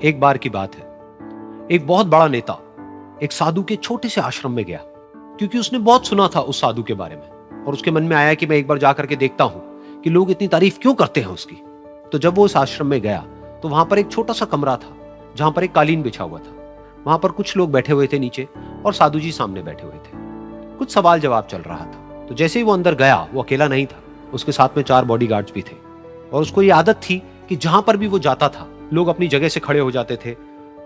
एक बार की बात है, एक बहुत बड़ा नेता एक साधु के छोटे से आश्रम में गया, क्योंकि उसने बहुत सुना था उस साधु के बारे में और उसके मन में आया कि मैं एक बार जाकर के देखता हूं कि लोग इतनी तारीफ क्यों करते हैं उसकी। तो जब वो उस आश्रम में गया तो वहां पर एक छोटा सा कमरा था जहां पर एक कालीन बिछा हुआ था। वहां पर कुछ लोग बैठे हुए थे नीचे और साधु जी सामने बैठे हुए थे। कुछ सवाल जवाब चल रहा था। तो जैसे ही वो अंदर गया, वो अकेला नहीं था, उसके साथ में 4 बॉडीगार्ड्स भी थे और उसको ये आदत थी कि जहां पर भी वो जाता था लोग अपनी जगह से खड़े हो जाते थे,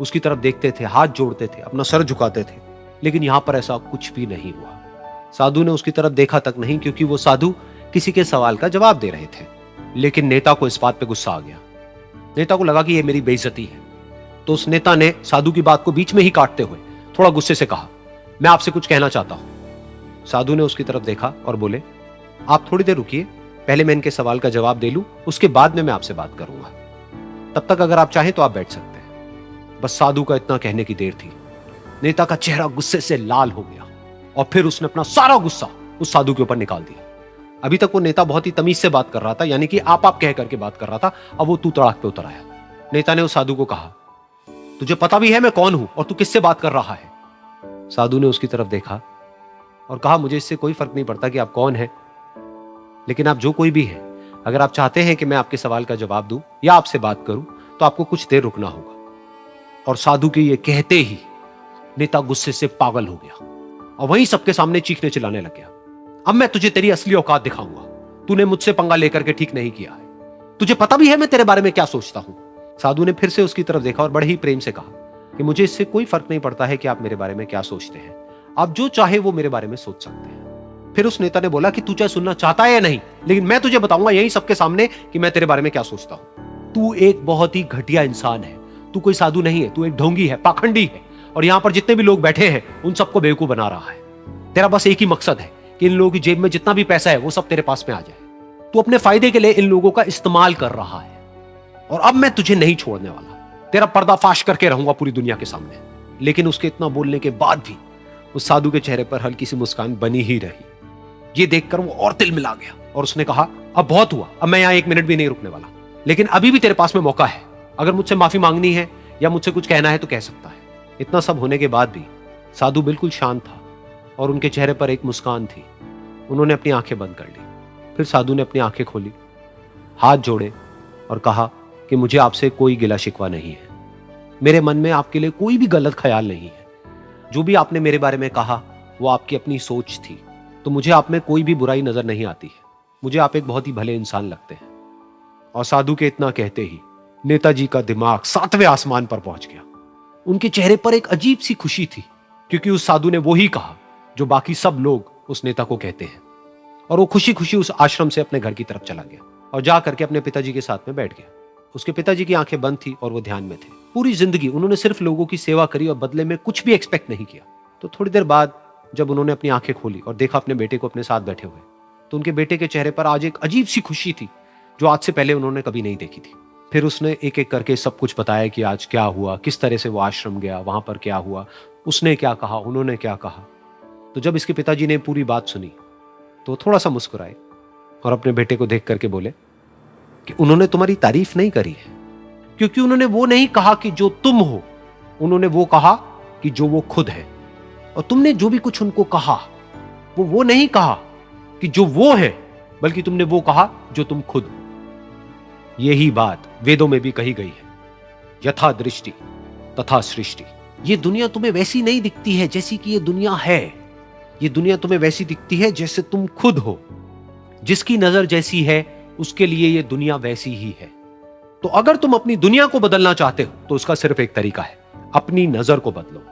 उसकी तरफ देखते थे, हाथ जोड़ते थे, अपना सर झुकाते थे। लेकिन यहां पर ऐसा कुछ भी नहीं हुआ। साधु ने उसकी तरफ देखा तक नहीं, क्योंकि वो साधु किसी के सवाल का जवाब दे रहे थे। लेकिन नेता को इस बात पे गुस्सा आ गया। नेता को लगा कि ये मेरी बेइज्जती है। तो उस नेता ने साधु की बात को बीच में ही काटते हुए थोड़ा गुस्से से कहा, मैं आपसे कुछ कहना चाहता हूं। साधु ने उसकी तरफ देखा और बोले, आप थोड़ी देर रुकिए, पहले मैं इनके सवाल का जवाब दे लूं, उसके बाद में मैं आपसे बात करूंगा। तब तक अगर आप चाहें तो आप बैठ सकते हैं। बस साधु का इतना कहने की देर थी। नेता का चेहरा गुस्से से लाल हो गया और फिर उसने अपना सारा गुस्सा उस साधु के ऊपर निकाल दिया। अभी तक वो नेता बहुत ही तमीज से बात कर रहा था, यानी कि आप कह करके बात कर रहा था। अब वो तू तड़ाक पे उतर आया। नेता ने उस साधु को कहा, तुझे पता भी है मैं कौन हूं और तू किससे बात कर रहा है? साधु ने उसकी तरफ देखा और कहा, मुझे इससे कोई फर्क नहीं पड़ता कि आप कौन हैं, लेकिन आप जो कोई भी हैं, अगर आप चाहते हैं कि मैं आपके सवाल का जवाब दूं या आपसे बात करूं तो आपको कुछ देर रुकना होगा। और साधु के ये कहते ही नेता गुस्से से पागल हो गया और वहीं सबके सामने चीखने चिल्लाने लग गया, अब मैं तुझे तेरी असली औकात दिखाऊंगा। तूने मुझसे पंगा लेकर के ठीक नहीं किया है। तुझे पता भी है मैं तेरे बारे में क्या सोचता हूं। साधु ने फिर से उसकी तरफ देखा और बड़े ही प्रेम से कहा कि मुझे इससे कोई फर्क नहीं पड़ता है कि आप मेरे बारे में क्या सोचते हैं। आप जो चाहे वो मेरे बारे में सोच सकते हैं। फिर उस नेता ने बोला कि तू चाहे सुनना चाहता है या नहीं, लेकिन मैं तुझे बताऊंगा यही सबके सामने कि मैं तेरे बारे में क्या सोचता हूं। तू एक बहुत ही घटिया इंसान है। तू कोई साधु नहीं है, तू एक ढोंगी है, पाखंडी है और यहां पर जितने भी लोग बैठे हैं उन सबको बेवकूफ बना रहा है। तेरा बस एक ही मकसद है कि इन लोगों की जेब में जितना भी पैसा है वो सब तेरे पास में आ जाए। तू अपने फायदे के लिए इन लोगों का इस्तेमाल कर रहा है और अब मैं तुझे नहीं छोड़ने वाला। तेरा पर्दाफाश करके रहूंगा पूरी दुनिया के सामने। लेकिन उसके इतना बोलने के बाद भी उस साधु के चेहरे पर हल्की सी मुस्कान बनी ही रही। ये देखकर वो और तिल मिला गया और उसने कहा, अब बहुत हुआ, अब मैं यहां 1 मिनट भी नहीं रुकने वाला। लेकिन अभी भी तेरे पास में मौका है। अगर मुझसे माफी मांगनी है या मुझसे कुछ कहना है तो कह सकता है। इतना सब होने के बाद भी साधु बिल्कुल शांत था और उनके चेहरे पर एक मुस्कान थी। उन्होंने अपनी आंखें बंद कर ली। फिर साधु ने अपनी आंखें खोली, हाथ जोड़े और कहा कि मुझे आपसे कोई गिला शिकवा नहीं है। मेरे मन में आपके लिए कोई भी गलत ख्याल नहीं है। जो भी आपने मेरे बारे में कहा वो आपकी अपनी सोच थी। तो मुझे आप में कोई भी बुराई नजर नहीं आती है। मुझे आप एक बहुत ही भले इंसान लगते हैं। और साधु के इतना कहते ही नेताजी का दिमाग 7वें आसमान पर पहुंच गया। उनके चेहरे पर एक अजीब सी खुशी थी, क्योंकि उस साधु ने वो ही कहा जो बाकी सब लोग उस नेता को कहते हैं। और वो खुशी खुशी उस आश्रम से अपने घर की तरफ चला गया और जा करके अपने पिताजी के साथ में बैठ गया। उसके पिताजी की आंखें बंद थी और वो ध्यान में थे। पूरी जिंदगी उन्होंने सिर्फ लोगों की सेवा करी और बदले में कुछ भी एक्सपेक्ट नहीं किया। तो थोड़ी देर बाद जब उन्होंने अपनी आंखें खोली और देखा अपने बेटे को अपने साथ बैठे हुए, तो उनके बेटे के चेहरे पर आज एक अजीब सी खुशी थी जो आज से पहले उन्होंने कभी नहीं देखी थी। फिर उसने एक एक करके सब कुछ बताया कि आज क्या हुआ, किस तरह से वो आश्रम गया, वहां पर क्या हुआ, उसने क्या कहा, उन्होंने क्या कहा। तो जब इसके पिताजी ने पूरी बात सुनी तो थोड़ा सा मुस्कुराए और अपने बेटे को देख करके बोले कि उन्होंने तुम्हारी तारीफ नहीं करी है, क्योंकि उन्होंने वो नहीं कहा कि जो तुम हो, उन्होंने वो कहा कि जो वो खुद है। और तुमने जो भी कुछ उनको कहा वो नहीं कहा कि जो वो है, बल्कि तुमने वो कहा जो तुम खुद हो। यही बात वेदों में भी कही गई है, यथा दृष्टि तथा सृष्टि। ये दुनिया तुम्हें वैसी नहीं दिखती है जैसी कि ये दुनिया है। ये दुनिया तुम्हें वैसी दिखती है जैसे तुम खुद हो। जिसकी नजर जैसी है उसके लिए ये दुनिया वैसी ही है। तो अगर तुम अपनी दुनिया को बदलना चाहते हो तो उसका सिर्फ एक तरीका है, अपनी नजर को बदलो।